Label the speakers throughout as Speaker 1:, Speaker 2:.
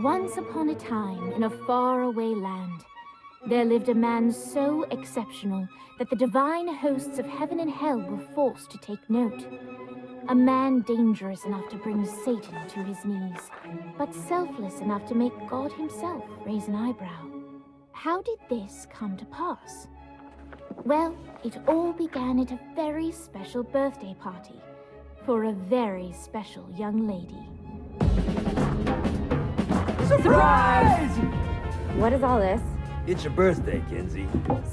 Speaker 1: Once upon a time, in a faraway land, there lived a man so exceptional that the divine hosts of heaven and hell were forced to take note. A man dangerous enough to bring Satan to his knees, but selfless enough to make God himself raise an eyebrow. How did this come to pass? Well, it all began at a very special birthday party for a very special young lady.
Speaker 2: Surprise!
Speaker 3: What is all this?
Speaker 4: It's your birthday, Kinsey.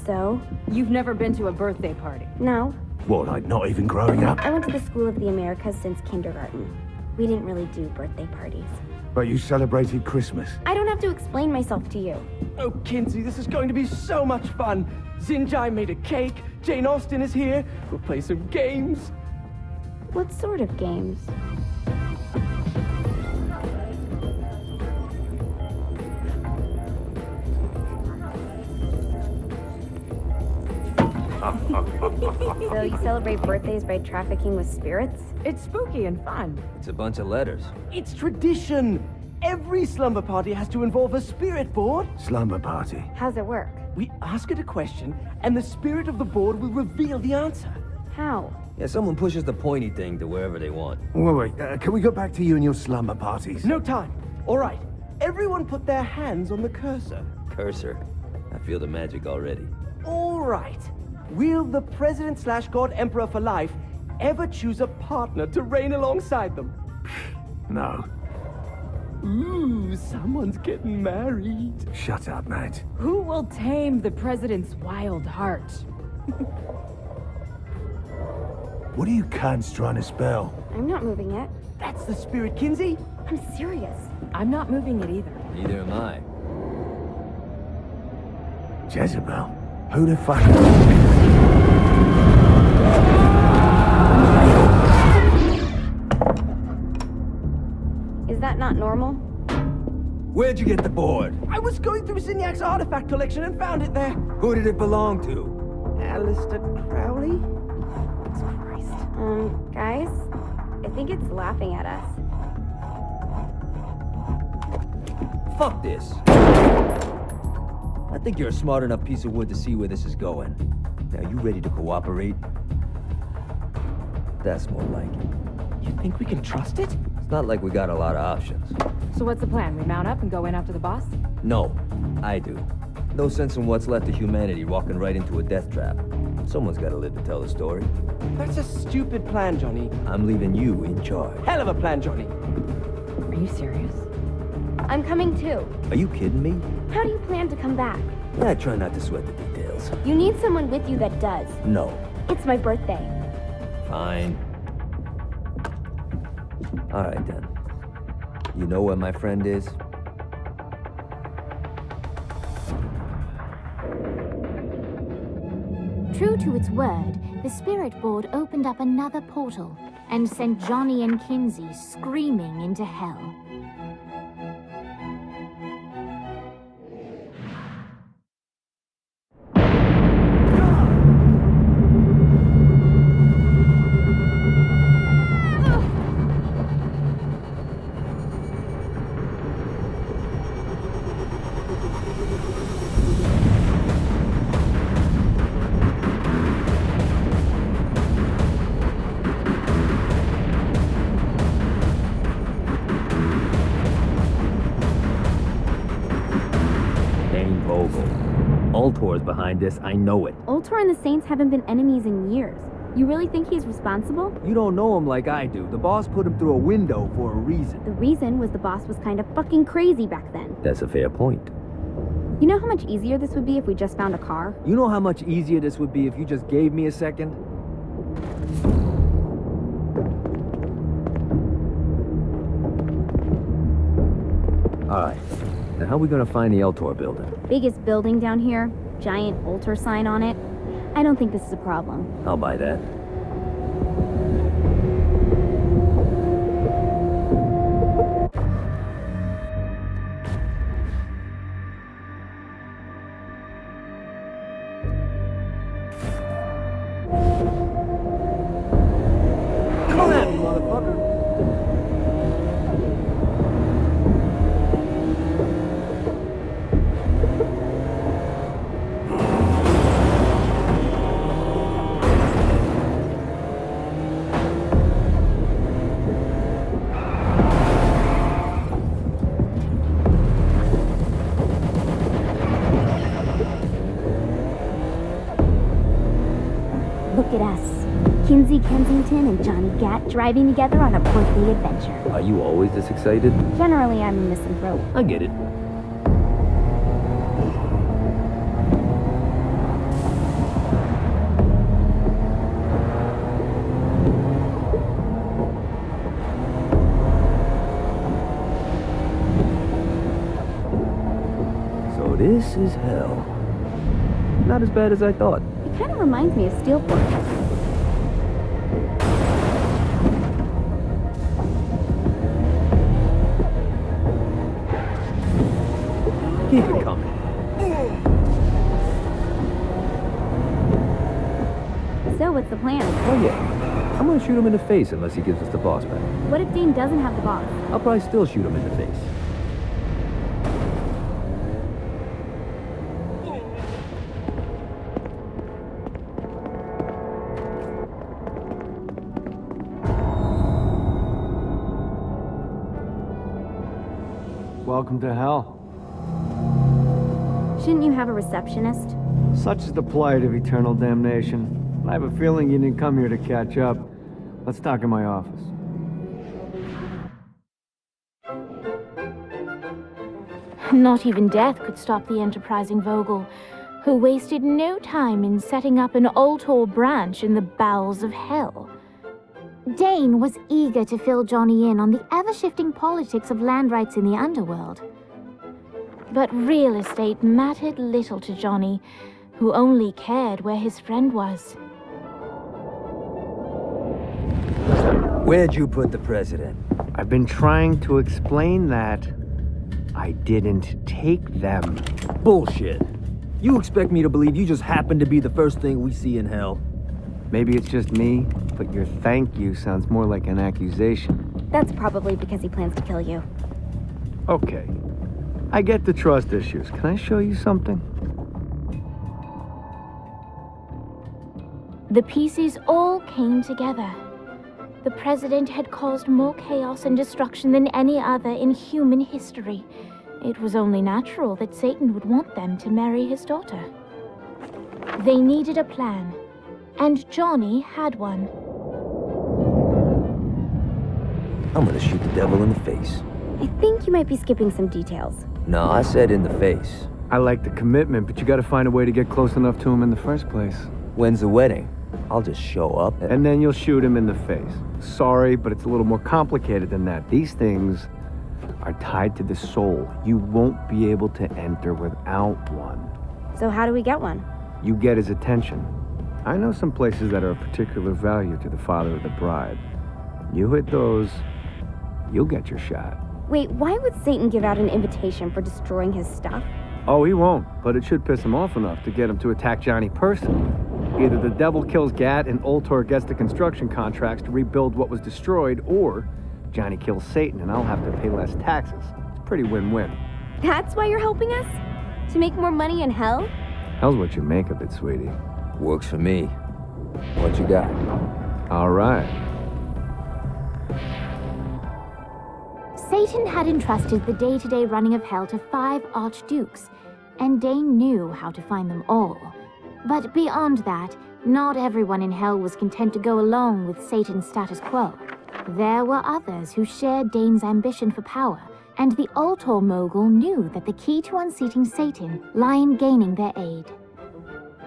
Speaker 3: So?
Speaker 2: You've never been to a birthday party?
Speaker 3: No.
Speaker 5: What, like not even growing up?
Speaker 3: I went to the School of the Americas since kindergarten. We didn't really do birthday parties.
Speaker 5: But you celebrated Christmas.
Speaker 3: I don't have to explain myself to you.
Speaker 6: Oh, Kinsey, this is going to be so much fun. Xinjai made a cake, Jane Austen is here, we'll play some games.
Speaker 3: What sort of games? So you celebrate birthdays by trafficking with spirits?
Speaker 2: It's spooky and fun.
Speaker 4: It's a bunch of letters.
Speaker 6: It's tradition. Every slumber party has to involve a spirit board.
Speaker 5: Slumber party.
Speaker 3: How's it work?
Speaker 6: We ask it a question, and the spirit of the board will reveal the answer.
Speaker 3: How?
Speaker 4: Yeah, someone pushes the pointy thing to wherever they want.
Speaker 5: Wait, can we go back to you and your slumber parties?
Speaker 6: No time. All right. Everyone put their hands on the cursor.
Speaker 4: Cursor. I feel the magic already.
Speaker 6: All right. Will the President/God Emperor for life ever choose a partner to reign alongside them?
Speaker 5: No.
Speaker 6: Ooh, someone's getting married.
Speaker 5: Shut up, Matt.
Speaker 2: Who will tame the president's wild heart?
Speaker 5: What are you cunts trying to spell?
Speaker 3: I'm not moving it.
Speaker 6: That's the spirit, Kinsey.
Speaker 3: I'm serious.
Speaker 2: I'm not moving it either.
Speaker 4: Neither am I.
Speaker 5: Jezebel? Who the fuck?
Speaker 3: Is that not normal?
Speaker 4: Where'd you get the board?
Speaker 6: I was going through Signac's artifact collection and found it there.
Speaker 4: Who did it belong to?
Speaker 6: Alistair Crowley?
Speaker 3: Guys? I think it's laughing at us.
Speaker 4: Fuck this. I think you're a smart enough piece of wood to see where this is going. Now, you ready to cooperate? That's more like it.
Speaker 6: You think we can trust it?
Speaker 4: It's not like we got a lot of options.
Speaker 2: So what's the plan? We mount up and go in after the boss?
Speaker 4: No, I do. No sense in what's left of humanity walking right into a death trap. Someone's got to live to tell the story.
Speaker 6: That's a stupid plan, Johnny.
Speaker 4: I'm leaving you in charge.
Speaker 6: Hell of a plan, Johnny.
Speaker 2: Are you serious?
Speaker 3: I'm coming too.
Speaker 4: Are you kidding me?
Speaker 3: How do you plan to come back?
Speaker 4: I try not to sweat the details.
Speaker 3: You need someone with you that does.
Speaker 4: No.
Speaker 3: It's my birthday.
Speaker 4: Fine. All right, then. You know where my friend is?
Speaker 1: True to its word, the spirit board opened up another portal and sent Johnny and Kinsey screaming into hell.
Speaker 4: Ultor's behind this, I know it.
Speaker 3: Ultor and the Saints haven't been enemies in years. You really think he's responsible?
Speaker 4: You don't know him like I do. The boss put him through a window for a reason.
Speaker 3: The reason was the boss was kind of fucking crazy back then.
Speaker 4: That's a fair point.
Speaker 3: You know how much easier this would be if we just found a car?
Speaker 4: You know how much easier this would be if you just gave me a second? Alright. Now how are we gonna find the Eltor building?
Speaker 3: Biggest building down here, giant Ultor sign on it. I don't think this is a problem.
Speaker 4: I'll buy that.
Speaker 6: Come at me, motherfucker!
Speaker 3: Lindsay Kensington and Johnny Gat driving together on a birthday adventure.
Speaker 4: Are you always this excited?
Speaker 3: Generally, I'm a misanthrope.
Speaker 4: I get it. So this is hell. Not as bad as I thought.
Speaker 3: It kind of reminds me of Steelport.
Speaker 4: Keep it coming.
Speaker 3: So, what's the plan?
Speaker 4: Oh yeah. I'm gonna shoot him in the face unless he gives us the boss back.
Speaker 3: What if Dane doesn't have the boss?
Speaker 4: I'll probably still shoot him in the face.
Speaker 7: Welcome to hell.
Speaker 3: Shouldn't you have a receptionist?
Speaker 7: Such is the plight of eternal damnation. I have a feeling you didn't come here to catch up. Let's talk in my office.
Speaker 1: Not even death could stop the enterprising Vogel, who wasted no time in setting up an Ultor branch in the bowels of hell.
Speaker 3: Dane was eager to fill Johnny in on the ever-shifting politics of land rights in the underworld.
Speaker 1: But real estate mattered little to Johnny, who only cared where his friend was.
Speaker 4: Where'd you put the president?
Speaker 7: I've been trying to explain that. I didn't take them.
Speaker 4: Bullshit. You expect me to believe you just happened to be the first thing we see in hell?
Speaker 7: Maybe it's just me, but your thank you sounds more like an accusation.
Speaker 3: That's probably because he plans to kill you.
Speaker 7: Okay. I get the trust issues. Can I show you something?
Speaker 1: The pieces all came together. The president had caused more chaos and destruction than any other in human history. It was only natural that Satan would want them to marry his daughter. They needed a plan, and Johnny had one.
Speaker 4: I'm gonna shoot the devil in the face.
Speaker 3: I think you might be skipping some details.
Speaker 4: No, I said in the face.
Speaker 7: I like the commitment, but you gotta find a way to get close enough to him in the first place.
Speaker 4: When's the wedding? I'll just show up
Speaker 7: And then you'll shoot him in the face. Sorry, but it's a little more complicated than that. These things are tied to the soul. You won't be able to enter without one.
Speaker 3: So how do we get one?
Speaker 7: You get his attention. I know some places that are of particular value to the father of the bride. You hit those, you'll get your shot.
Speaker 3: Wait, why would Satan give out an invitation for destroying his stuff?
Speaker 7: Oh, he won't, but it should piss him off enough to get him to attack Johnny personally. Either the devil kills Gat and Ultor gets the construction contracts to rebuild what was destroyed, or Johnny kills Satan and I'll have to pay less taxes. It's pretty win-win.
Speaker 3: That's why you're helping us? To make more money in hell?
Speaker 7: Hell's what you make of it, sweetie.
Speaker 4: Works for me. What you got?
Speaker 7: All right.
Speaker 3: Satan had entrusted the day-to-day running of hell to 5 archdukes, and Dane knew how to find them all. But beyond that, not everyone in hell was content to go along with Satan's status quo. There were others who shared Dane's ambition for power, and the Ultor mogul knew that the key to unseating Satan lay in gaining their aid.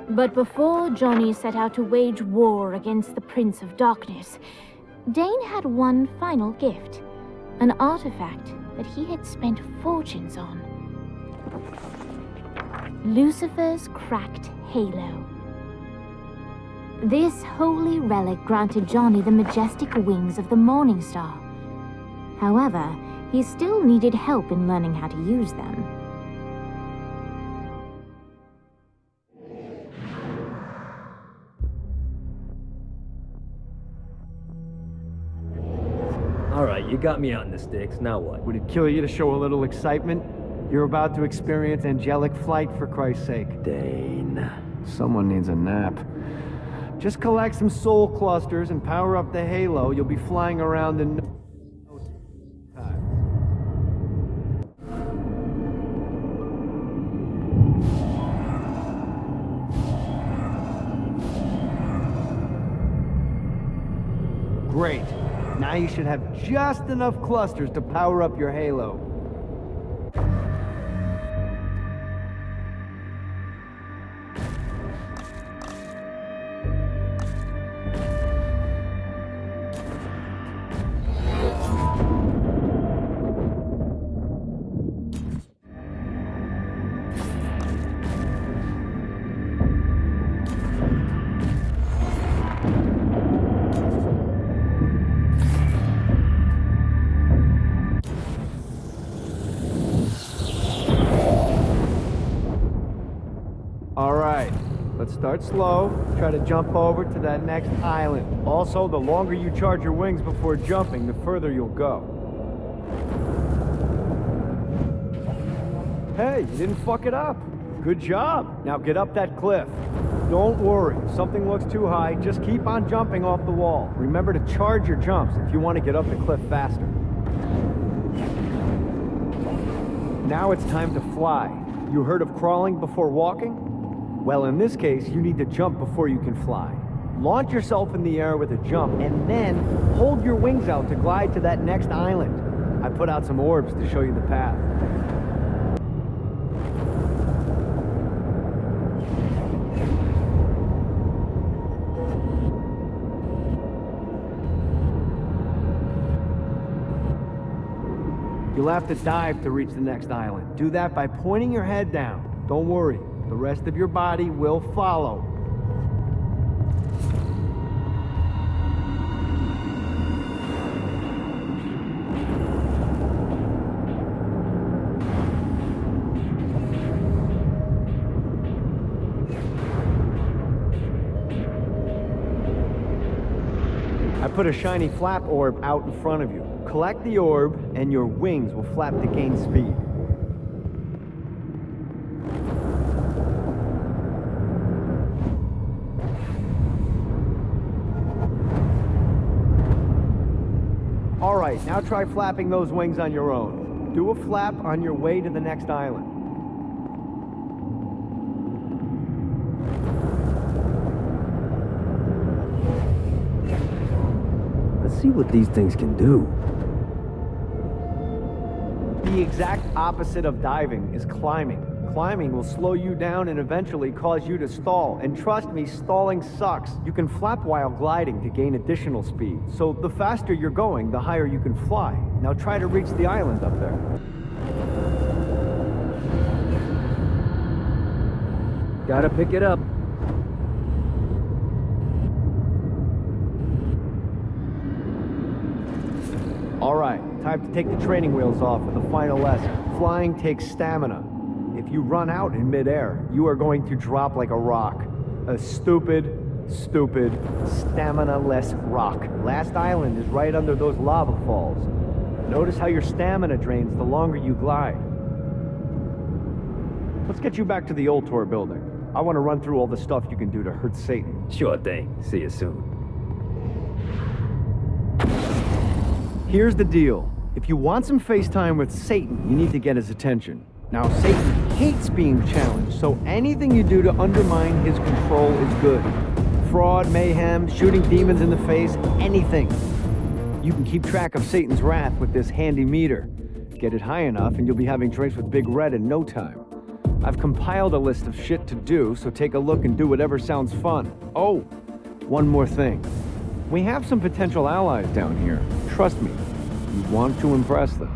Speaker 1: But before Johnny set out to wage war against the Prince of Darkness, Dane had one final gift, an artifact that he had spent fortunes on. Lucifer's cracked halo. This holy relic granted Johnny the majestic wings of the Morning Star. However, he still needed help in learning how to use them.
Speaker 4: All right, you got me out in the sticks. Now what?
Speaker 7: Would it kill you to show a little excitement? You're about to experience angelic flight, for Christ's sake.
Speaker 4: Dane.
Speaker 7: Someone needs a nap. Just collect some soul clusters and power up the halo. You'll be flying around in no time. Now you should have just enough clusters to power up your halo. Let's start slow. Try to jump over to that next island. Also, the longer you charge your wings before jumping, the further you'll go. Hey, you didn't fuck it up. Good job. Now get up that cliff. Don't worry. If something looks too high, just keep on jumping off the wall. Remember to charge your jumps if you want to get up the cliff faster. Now it's time to fly. You heard of crawling before walking? Well, in this case, you need to jump before you can fly. Launch yourself in the air with a jump, and then hold your wings out to glide to that next island. I put out some orbs to show you the path. You'll have to dive to reach the next island. Do that by pointing your head down. Don't worry. The rest of your body will follow. I put a shiny flap orb out in front of you. Collect the orb, and your wings will flap to gain speed. Alright, now try flapping those wings on your own. Do a flap on your way to the next island.
Speaker 4: Let's see what these things can do.
Speaker 7: The exact opposite of diving is climbing. Climbing will slow you down and eventually cause you to stall. And trust me, stalling sucks. You can flap while gliding to gain additional speed. So the faster you're going, the higher you can fly. Now try to reach the island up there.
Speaker 4: Gotta pick it up.
Speaker 7: Alright, time to take the training wheels off for the final lesson. Flying takes stamina. If you run out in midair, you are going to drop like a rock. A stupid, stamina-less rock. Last island is right under those lava falls. Notice how your stamina drains the longer you glide. Let's get you back to the Ultor building. I want to run through all the stuff you can do to hurt Satan.
Speaker 4: Sure thing. See you soon.
Speaker 7: Here's the deal. If you want some FaceTime with Satan, you need to get his attention. Now, Satan hates being challenged, so anything you do to undermine his control is good. Fraud, mayhem, shooting demons in the face, anything. You can keep track of Satan's wrath with this handy meter. Get it high enough and you'll be having drinks with Big Red in no time. I've compiled a list of shit to do, so take a look and do whatever sounds fun. Oh, one more thing. We have some potential allies down here. Trust me, you want to impress them.